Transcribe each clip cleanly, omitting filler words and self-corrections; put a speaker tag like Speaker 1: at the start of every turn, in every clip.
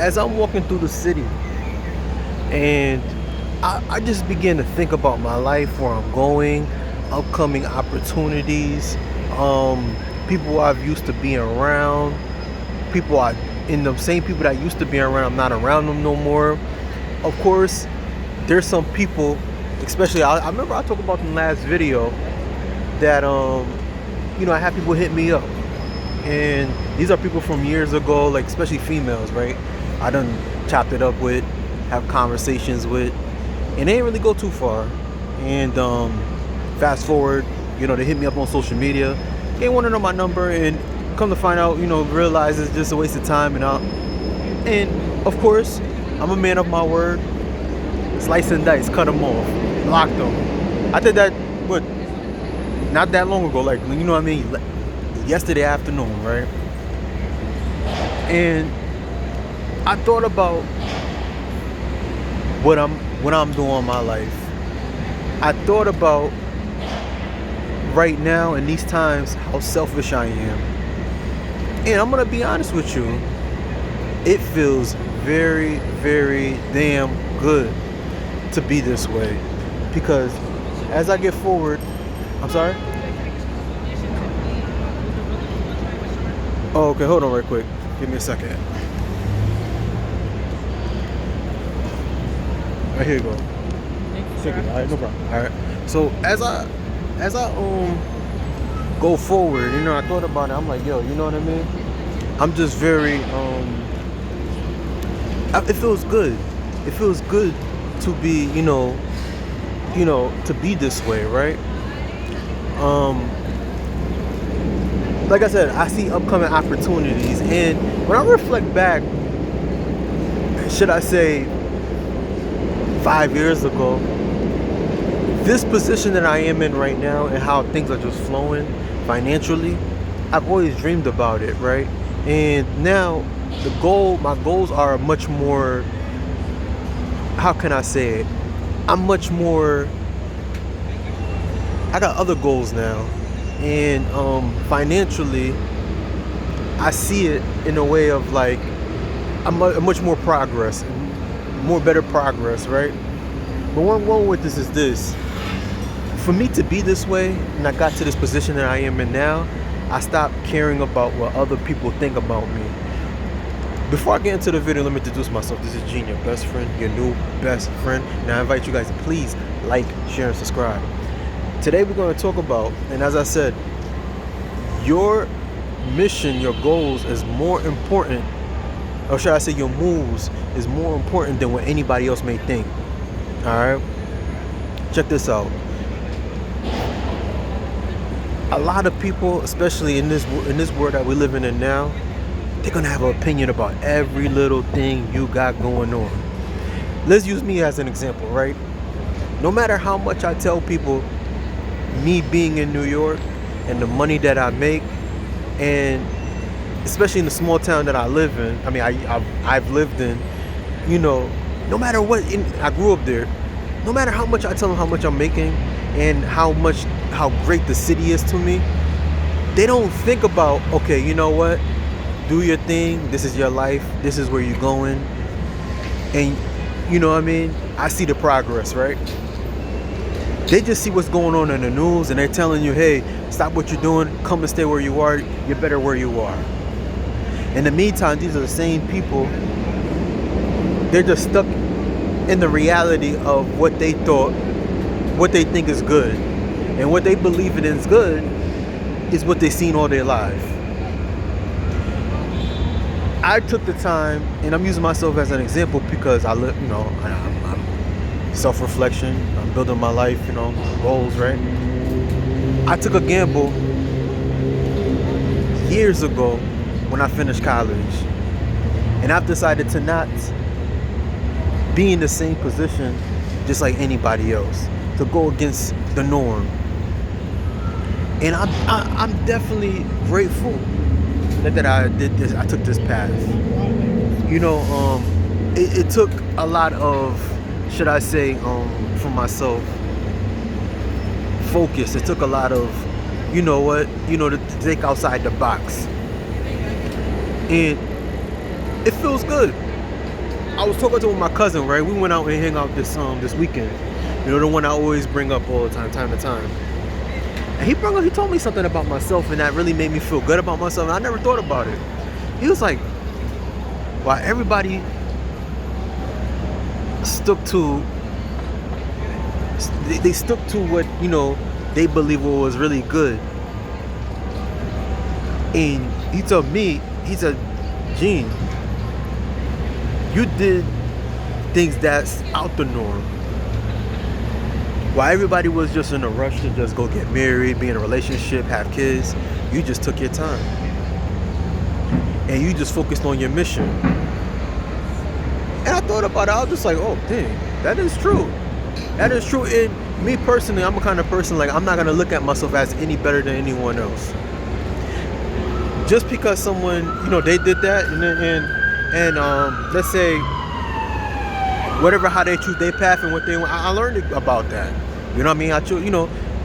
Speaker 1: as I'm walking through the city, and I just begin to think about my life, where I'm going, upcoming opportunities, um, people I've used to being around, people I in the same people that used to be around, I'm not around them no more. Of course, there's some people, especially I remember I talked about in the last video that I have people hit me up, and these are people from years ago, like especially females, right? I done chopped it up with, have conversations with, and they didn't really go too far. And fast forward, they hit me up on social media, they want to know my number, and come to find out, realize it's just a waste of time, and of course, I'm a man of my word. Slice and dice, cut them off, block them. I did that, what, not that long ago, like, you know what I mean, yesterday afternoon, right? And I thought about what I'm doing in my life. I thought about right now in these times how selfish I am. And I'm gonna be honest with you, it feels very, very damn good to be this way. Because as I get forward, I'm sorry? Oh, okay, hold on right quick. Give me a second. Right, here you go. Take it. All right, no problem. All right. So as I go forward, I thought about it. I'm like, yo, you know what I mean? I'm just very it feels good. It feels good to be, to be this way, right? Like I said, I see upcoming opportunities, and when I reflect back, should I say 5 years ago, this position that I am in right now and how things are just flowing financially, I've always dreamed about it, right? And now my goals are much more, how can I say it? I'm much more, I got other goals now. And financially, I see it in a way of like, a much more progress, more better progress, right? But what I'm going with this is this. For me to be this way, and I got to this position that I am in now, I stopped caring about what other people think about me. Before I get into the video, let me introduce myself. This is Gene, your best friend, your new best friend. And I invite you guys to please like, share, and subscribe. Today we're going to talk about, and as I said, your mission, your goals is more important, or should I say your moves is more important than what anybody else may think. Alright? Check this out. A lot of people, especially in this world that we're living in now, they're going to have an opinion about every little thing you got going on. Let's use me as an example, right? No matter how much I tell people, me being in New York and the money that I make, and especially in the small town that I live in, I mean, I've lived in, no matter what, I grew up there, no matter how much I tell them how much I'm making and how great the city is to me, they don't think about, okay, you know what, do your thing, this is your life, this is where you're going, and you know what I mean, I see the progress, right? They just see what's going on in the news, and they're telling you, hey, stop what you're doing, come and stay where you are, you're better where you are. In the meantime, these are the same people, they're just stuck in the reality of what they thought, what they think is good. And what they believe it is good is what they've seen all their life. I took the time, and I'm using myself as an example because I live, I'm self-reflection, I'm building my life, goals, right? I took a gamble years ago when I finished college, and I've decided to not be in the same position just like anybody else, to go against the norm. And I'm definitely grateful that I did this, I took this path. It took a lot of, should I say, for myself, focus. It took a lot of, to think outside the box. And it feels good. I was talking to my cousin, right? We went out and hang out this weekend. You know, the one I always bring up all the time to time. And he told me something about myself, and that really made me feel good about myself. And I never thought about it. He was like, "Why everybody stuck to they stuck to what they believe was really good." And he told me, he said, "Gene, you did things that's out the norm. While everybody was just in a rush to just go get married, be in a relationship, have kids, you just took your time. And you just focused on your mission." And I thought about it. I was just like, oh, dang, that is true. That is true. And me personally, I'm a kind of person, like, I'm not going to look at myself as any better than anyone else. Just because someone, they did that, and let's say, how they choose their path and what they want. I learned about that. You know what I mean? I chose,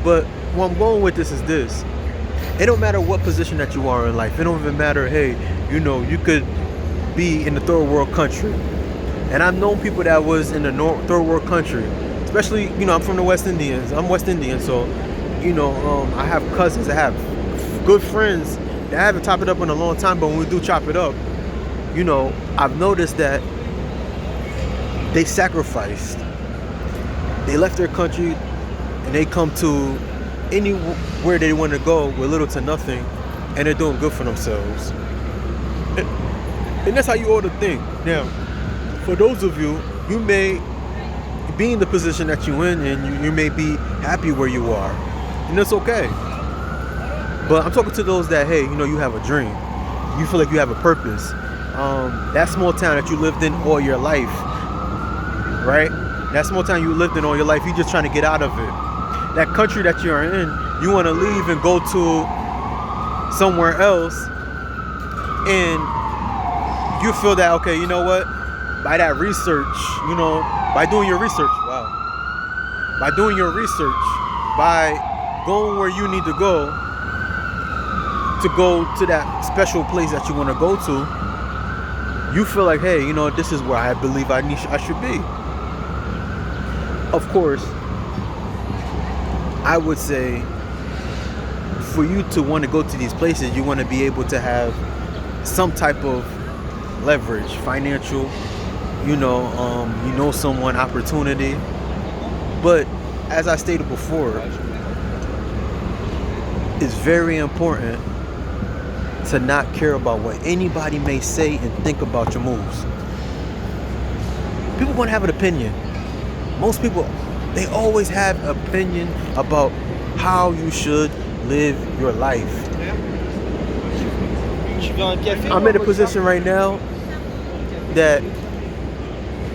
Speaker 1: but where I'm going with this is this. It don't matter what position that you are in life. It don't even matter, hey, you could be in the third world country. And I've known people that was in the third world country. Especially, I'm from the West Indians. I'm West Indian, so, I have cousins, I have good friends that I haven't chopped it up in a long time, but when we do chop it up, I've noticed that they sacrificed. They left their country and they come to anywhere they want to go with little to nothing, and they're doing good for themselves. And that's how you ought to think. Now, for those of you, you may be in the position that you're in, and you may be happy where you are, and that's okay. But I'm talking to those that, hey, you have a dream. You feel like you have a purpose. That small town that you lived in all your life, right? That small town you lived in all your life, you're just trying to get out of it. That country that you're in, you want to leave and go to somewhere else, and you feel that, okay, you know what? By that research, by doing your research, by doing your research, by going where you need to go to that special place that you want to go to, you feel like, hey, this is where I believe I should be. Of course, I would say for you to want to go to these places, you want to be able to have some type of leverage, financial, someone, opportunity. But as I stated before, it's very important to not care about what anybody may say and think about your moves. People want to have an opinion. Most people, they always have an opinion about how you should live your life. I'm in a position right now that,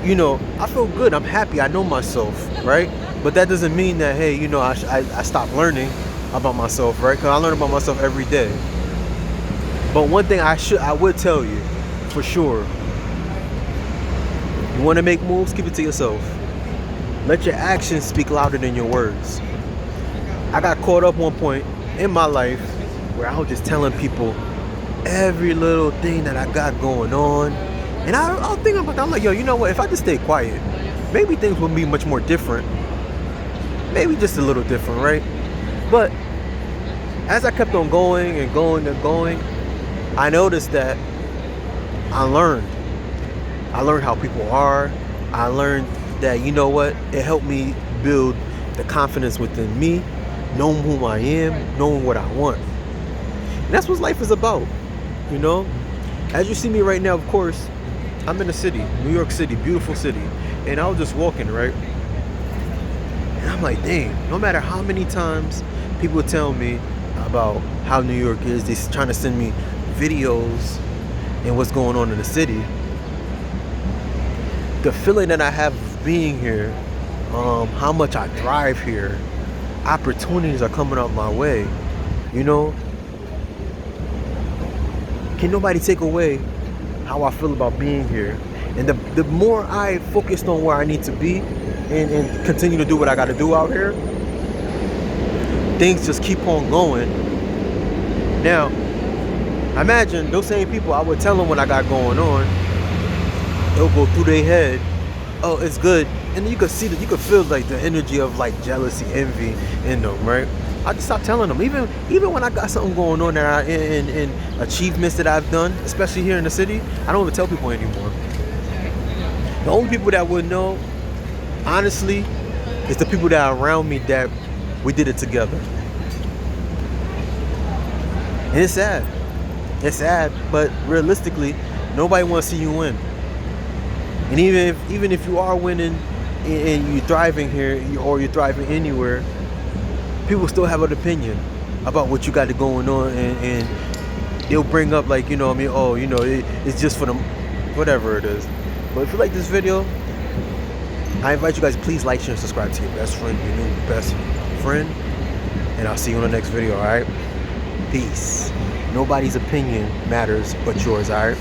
Speaker 1: I feel good. I'm happy. I know myself, right? But that doesn't mean that, hey, I stopped learning about myself, right? Because I learn about myself every day. But one thing I would tell you, for sure, you want to make moves, keep it to yourself. Let your actions speak louder than your words. I got caught up one point in my life where I was just telling people every little thing that I got going on. And I'll think about that. I'm like, yo, you know what? If I just stay quiet, maybe things would be much more different. Maybe just a little different, right? But as I kept on going and going and going, I noticed that I learned how people are. I learned that, it helped me build the confidence within me, knowing who I am, knowing what I want. And that's what life is about, As you see me right now, of course, I'm in a city, New York City, beautiful city. And I was just walking, right? And I'm like, dang, no matter how many times people tell me about how New York is, they're trying to send me videos and what's going on in the city, the feeling that I have of being here, how much I thrive here, opportunities are coming up my way, can nobody take away how I feel about being here. And the more I focused on where I need to be and continue to do what I got to do out here, things just keep on going. Now, imagine those same people, I would tell them what I got going on, it'll go through their head, oh, it's good. And then you could see that, you could feel like the energy of like jealousy, envy in them, right? I just stopped telling them. Even when I got something going on that in achievements that I've done, especially here in the city, I don't even tell people anymore. The only people that would know, honestly, is the people that are around me that we did it together. And it's sad. It's sad, but realistically, nobody wants to see you win. And even if you are winning and you're thriving here or you're thriving anywhere, people still have an opinion about what you got going on, and they'll bring up like, I mean, oh, it's just for them, whatever it is. But if you like this video, I invite you guys, please like, share, and subscribe to your best friend, your new best friend, and I'll see you in the next video. All right, peace. Nobody's opinion matters but yours. All right.